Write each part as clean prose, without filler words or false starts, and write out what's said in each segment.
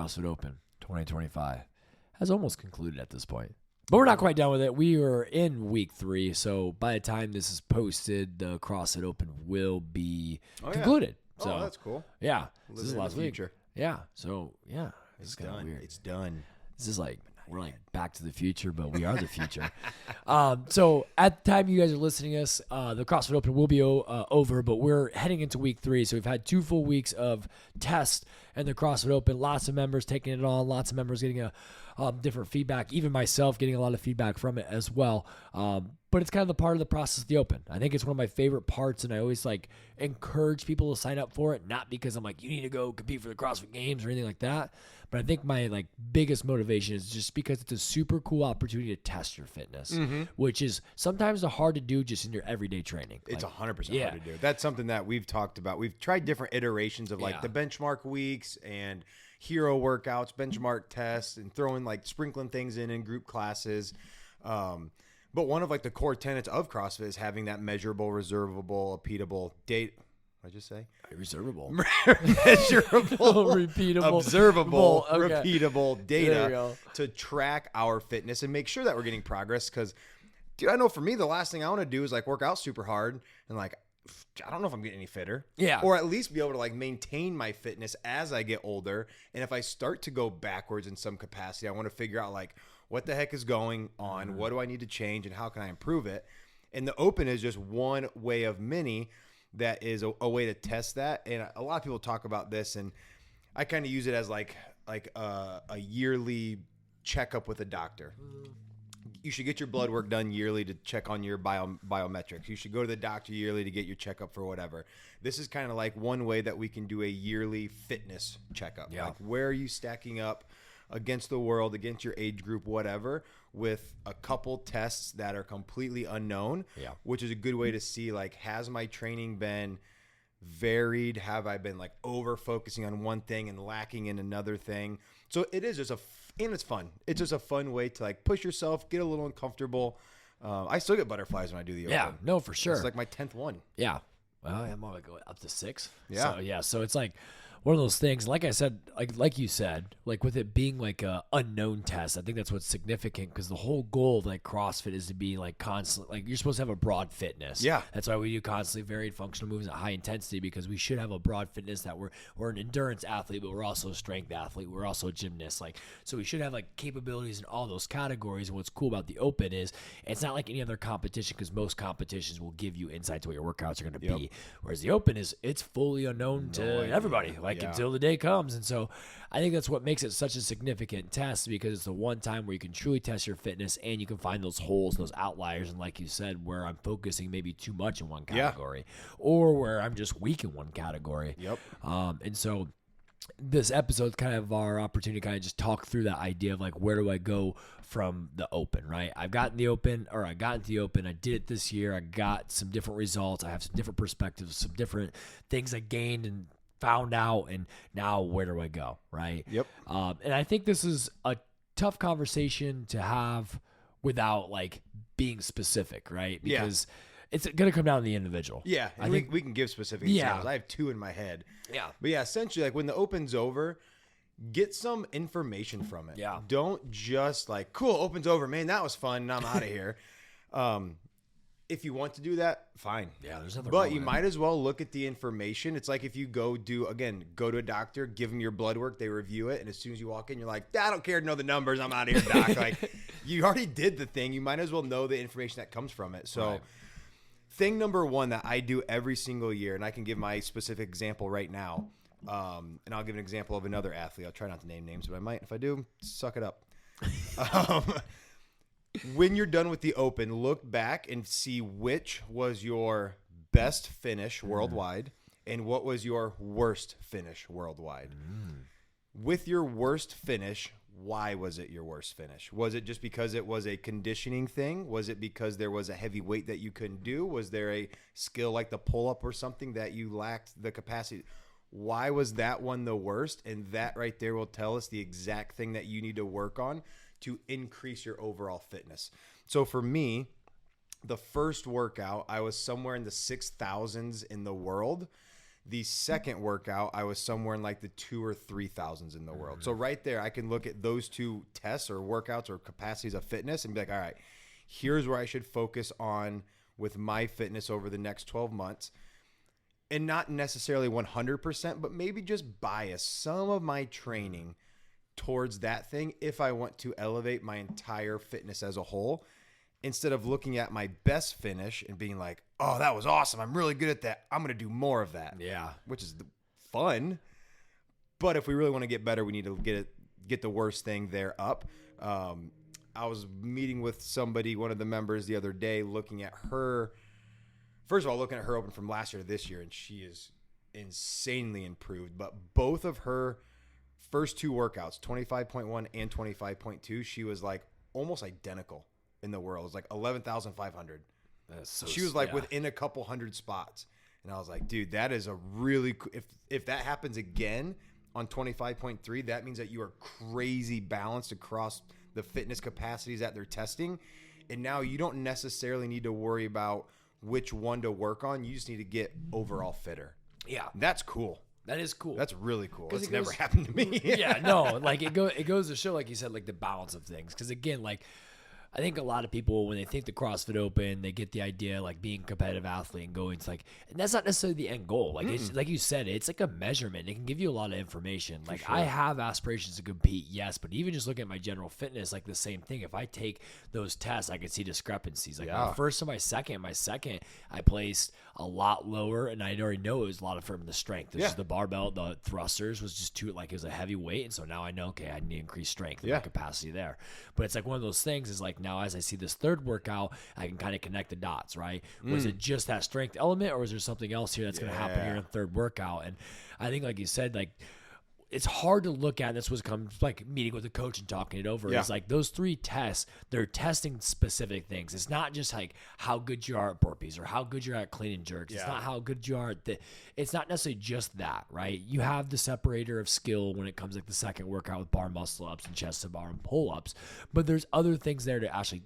CrossFit Open 2025 has almost concluded at this point. But we're not quite done with it. We are in week 3, so by the time this is posted, the CrossFit Open will be concluded. Oh, So that's cool. yeah, this is last week. Future. Yeah, so yeah, It's kind of done. weird. It's done. This is like we're like Back to the Future, but we are the future. So at the time you guys are listening to us, the CrossFit Open will be over, but we're heading into week 3. So we've had 2 full weeks of tests and the CrossFit Open. Lots of members taking it on. Lots of members getting a different feedback. Even myself getting a lot of feedback from it as well. But it's kind of the part of the process of the Open. I think it's one of my favorite parts, and I always like encourage people to sign up for it. Not because I'm like, you need to go compete for the CrossFit Games or anything like that. But I think my like biggest motivation is just because it's a super cool opportunity to test your fitness, which is sometimes hard to do just in your everyday training. It's like, 100% hard to do. That's something that we've talked about. We've tried different iterations of like the benchmark weeks and hero workouts, benchmark tests, and throwing like sprinkling things in group classes. But one of like the core tenets of CrossFit is having that measurable, reservable, repeatable date. What'd I just say? Reservable. Measurable, repeatable, observable, okay. repeatable data to track our fitness and make sure that we're getting progress. Because, dude, I know for me, the last thing I want to do is like work out super hard and like, I don't know if I'm getting any fitter. Yeah. Or at least be able to like maintain my fitness as I get older. And if I start to go backwards in some capacity, I want to figure out like what the heck is going on? What do I need to change and how can I improve it? And the Open is just one way of many that is a way to test that. And a lot of people talk about this, and I kind of use it as like a yearly checkup with a doctor. You should get your blood work done yearly to check on your biometrics. You should go to the doctor yearly to get your checkup for whatever. This is kind of like one way that we can do a yearly fitness checkup. Yeah. Like, where are you stacking up against the world, against your age group, whatever, with a couple tests that are completely unknown, which is a good way to see, like, has my training been varied? Have I been, like, over-focusing on one thing and lacking in another thing? So it is just and it's fun. It's just a fun way to, like, push yourself, get a little uncomfortable. I still get butterflies when I do the Open. Yeah, no, for sure. It's like my 10th one. Yeah. Well, I'm like up to 6. Yeah. So it's like one of those things. Like I said, like you said, like with it being like a unknown test, I think that's what's significant because the whole goal of like CrossFit is to be like constant. Like you're supposed to have a broad fitness. Yeah. That's why we do constantly varied functional moves at high intensity because we should have a broad fitness that we're an endurance athlete, but we're also a strength athlete. We're also a gymnast. Like so we should have like capabilities in all those categories. And what's cool about the Open is it's not like any other competition because most competitions will give you insight to what your workouts are going to be. Whereas the Open it's fully unknown to everybody. Like until the day comes. And so I think that's what makes it such a significant test because it's the one time where you can truly test your fitness and you can find those holes, those outliers. And like you said, where I'm focusing maybe too much in one category or where I'm just weak in one category. And so this episode's kind of our opportunity to kind of just talk through that idea of like, where do I go from the Open, right? I got into the Open. I did it this year. I got some different results. I have some different perspectives, some different things I gained and found out, and now where do I go, right? And I think this is a tough conversation to have without like being specific, right? Because it's going to come down to the individual. I think we can give specific examples. I have 2 in my head. But essentially, like when the Open's over, get some information from it. Don't just like, cool, Open's over, man, that was fun, and I'm out of here. If you want to do that, fine. There's nothing wrong But with you it. might as well look at the information. It's like if you go to a doctor, give them your blood work, they review it, and as soon as you walk in, you're like, I don't care to know the numbers, I'm out of here, doc. Like, you already did the thing. You might as well know the information that comes from it. So thing number 1 that I do every single year, and I can give my specific example right now, and I'll give an example of another athlete. I'll try not to name names, but I might. If I do, suck it up. When you're done with the Open, look back and see which was your best finish worldwide and what was your worst finish worldwide. With your worst finish, why was it your worst finish? Was it just because it was a conditioning thing? Was it because there was a heavy weight that you couldn't do? Was there a skill like the pull-up or something that you lacked the capacity? Why was that one the worst? And that right there will tell us the exact thing that you need to work on to increase your overall fitness. So for me, the first workout, I was somewhere in the 6,000s in the world. The second workout, I was somewhere in like the 2,000 or 3,000s in the world. So right there, I can look at those two tests or workouts or capacities of fitness and be like, all right, here's where I should focus on with my fitness over the next 12 months. And not necessarily 100%, but maybe just bias some of my training towards that thing if I want to elevate my entire fitness as a whole, instead of looking at my best finish and being like, oh, that was awesome, I'm really good at that, I'm going to do more of that. Yeah. Which is fun. But if we really want to get better, we need to get the worst thing there up. I was meeting with somebody, one of the members the other day, looking at her open from last year to this year, and she is insanely improved. But both of her first two workouts, 25.1 and 25.2, she was like almost identical in the world. It was like 11,500. She was like within a couple hundred spots. And I was like, dude, that is a really if that happens again on 25.3, that means that you are crazy balanced across the fitness capacities that they're testing. And now you don't necessarily need to worry about which one to work on. You just need to get overall fitter. Yeah. That's cool. That is cool. That's really cool. It's it never happened to me. Yeah, no, like it goes to show, like you said, like the balance of things. Because again, like I think a lot of people, when they think the CrossFit Open, they get the idea like being a competitive athlete and going to like, and that's not necessarily the end goal. Like it's like you said, it's like a measurement. It can give you a lot of information. Like I have aspirations to compete, yes, but even just looking at my general fitness, like the same thing. If I take those tests, I can see discrepancies. Like my first to my second, I placed a lot lower, and I already know it was a lot of from the strength. This is the barbell, the thrusters was just too, like it was a heavy weight, and so now I know, okay, I need to increase strength and my capacity there. But it's like one of those things is like, now as I see this third workout, I can kind of connect the dots, right? Was it just that strength element, or was there something else here that's going to happen here in the third workout? And I think, like you said, like it's hard to look at, and this was like meeting with the coach and talking it over. It's like those three tests, they're testing specific things. It's not just like how good you are at burpees or how good you're at clean and jerks. It's not how good you are at it's not necessarily just that, right? You have the separator of skill when it comes like the second workout with bar muscle ups and chest to bar and pull ups, but there's other things there to actually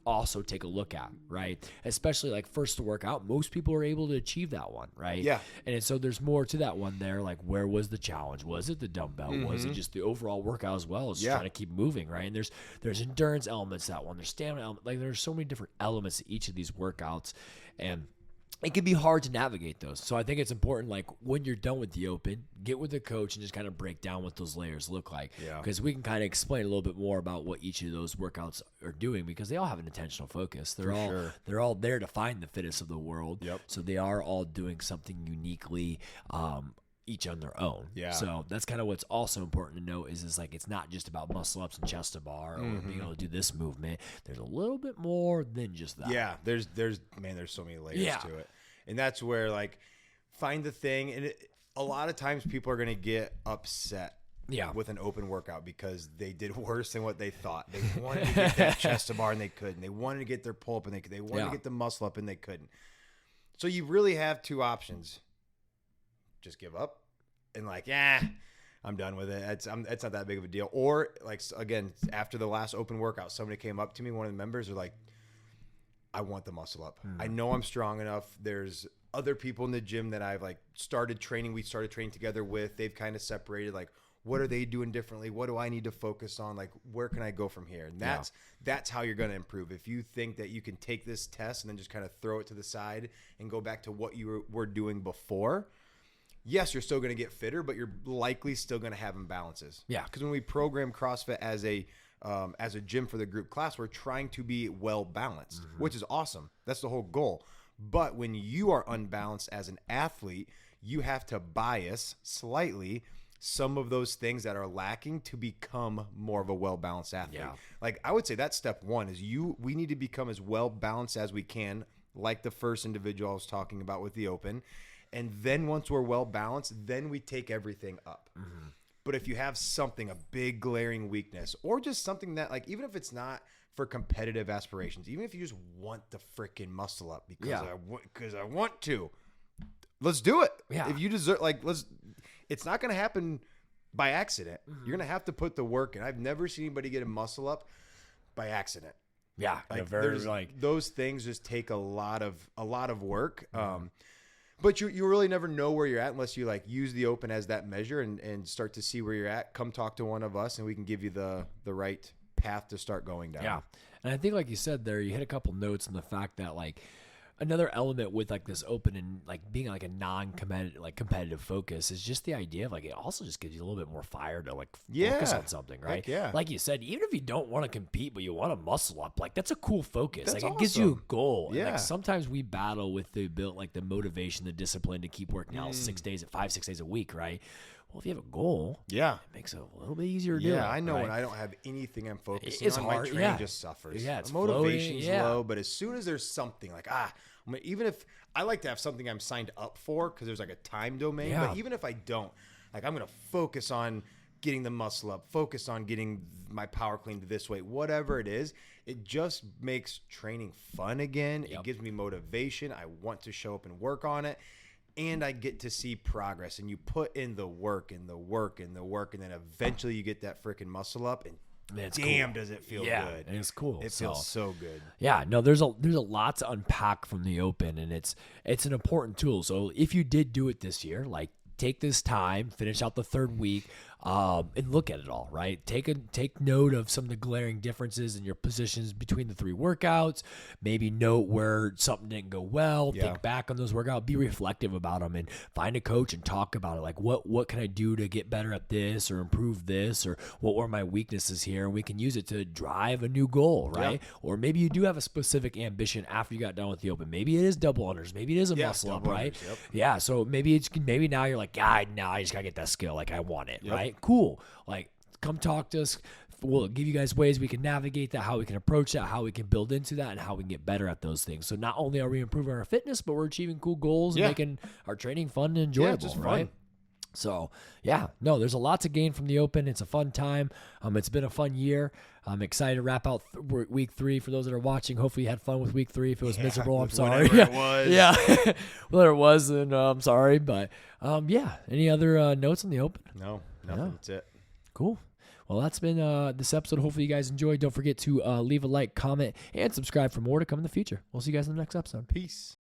also take a look at, right? Especially like first to work out, most people are able to achieve that one, right? Yeah. And so there's more to that one there. Like, where was the challenge? Was it the dumbbell? Was it just the overall workout as well? It's just trying to keep moving, right? And there's endurance elements to that one. There's stamina element. Like there's so many different elements to each of these workouts, and it can be hard to navigate those. So I think it's important, like when you're done with the open, get with the coach and just kind of break down what those layers look like. Because we can kind of explain a little bit more about what each of those workouts are doing, because they all have an intentional focus. They're all there to find the fittest of the world. So they are all doing something uniquely, each on their own. So that's kind of what's also important to note is like, it's not just about muscle ups and chest to bar or being able to do this movement. There's a little bit more than just that. There's so many layers to it. And that's where, like, find the thing. And a lot of times people are going to get upset with an open workout because they did worse than what they thought. They wanted to get that chest to bar and they couldn't. They wanted to get their pull up and they wanted to get the muscle up and they couldn't. So you really have two options. Just give up and like, I'm done with it. It's not that big of a deal. Or like, again, after the last open workout, somebody came up to me, one of the members, are like, I want the muscle up. I know I'm strong enough. There's other people in the gym that I've like started training. We started training together with. They've kind of separated. Like, what are they doing differently? What do I need to focus on? Like, where can I go from here? And that's how you're going to improve. If you think that you can take this test and then just kind of throw it to the side and go back to what you were doing before, yes, you're still going to get fitter, but you're likely still going to have imbalances. Because when we program CrossFit as a gym for the group class, we're trying to be well balanced, which is awesome. That's the whole goal. But when you are unbalanced as an athlete, you have to bias slightly some of those things that are lacking to become more of a well-balanced athlete. Like, I would say that's step one is we need to become as well-balanced as we can, like the first individual I was talking about with the open. And then once we're well-balanced, then we take everything up. But if you have something, a big glaring weakness, or just something that, like, even if it's not for competitive aspirations, even if you just want the freaking muscle up because I want to, let's do it. If you deserve, like, it's not going to happen by accident. You're going to have to put the work in. I've never seen anybody get a muscle up by accident. Like, those things just take a lot of work. But you really never know where you're at unless you like use the Open as that measure and start to see where you're at. Come talk to one of us and we can give you the right path to start going down. Yeah. And I think like you said there, you hit a couple notes on the fact that like another element with like this Open and like being like a non-competitive like competitive focus is just the idea of like it also just gives you a little bit more fire to like focus on something, right? Heck yeah. Like you said, even if you don't want to compete but you want to muscle up, like that's a cool focus. That's like it gives you awesome. a goal. Yeah. And like sometimes we battle with the motivation, the discipline to keep working out 6 days, 6 days a week, right? Well, if you have a goal, yeah, it makes it a little bit easier to do. Yeah, I know right? when I don't have anything I'm focusing It's on, hard, my training yeah. just suffers. Yeah, it's motivation's floating, yeah. low, but as soon as there's something like even if I like to have something I'm signed up for because there's like a time domain, Yeah. but even if I don't, like I'm gonna focus on getting the muscle up, focus on getting my power clean to this weight, whatever it is, it just makes training fun again. Yep. It gives me motivation. I want to show up and work on it. And I get to see progress, and you put in the work and the work and the work, and then eventually you get that freaking muscle up, and Man, it's damn, cool. does it feel Yeah, good. and it's cool. It feels so good. Yeah, no, there's a lot to unpack from the Open, and it's an important tool. So if you did do it this year, like take this time, finish out the third week, and look at it all, right? Take note of some of the glaring differences in your positions between the 3 workouts. Maybe note where something didn't go well. Yeah. Think back on those workouts. Be reflective about them, and find a coach and talk about it. Like, what can I do to get better at this or improve this, or what were my weaknesses here? And we can use it to drive a new goal, right? Yeah. Or maybe you do have a specific ambition after you got done with the Open. Maybe it is double unders. Maybe it is a muscle up, right? unders, yep. Yeah. So maybe now you're like, God, now I just gotta get that skill. Like I want it, right? Cool. Like come talk to us. We'll give you guys ways we can navigate that, how we can approach that, how we can build into that, and how we can get better at those things. So not only are we improving our fitness, but we're achieving cool goals and making our training fun and enjoyable, just right? fun. So yeah, no, there's a lot to gain from the Open. It's a fun time. It's been a fun year. I'm excited to wrap out week 3 for those that are watching. Hopefully you had fun with week 3. If it was miserable, I'm sorry. Whatever it was. Yeah, whether it was, and I'm sorry, but yeah. Any other notes on the Open? No, nothing. That's it. Cool. Well, that's been this episode. Hopefully you guys enjoyed. Don't forget to leave a like, comment, and subscribe for more to come in the future. We'll see you guys in the next episode. Peace.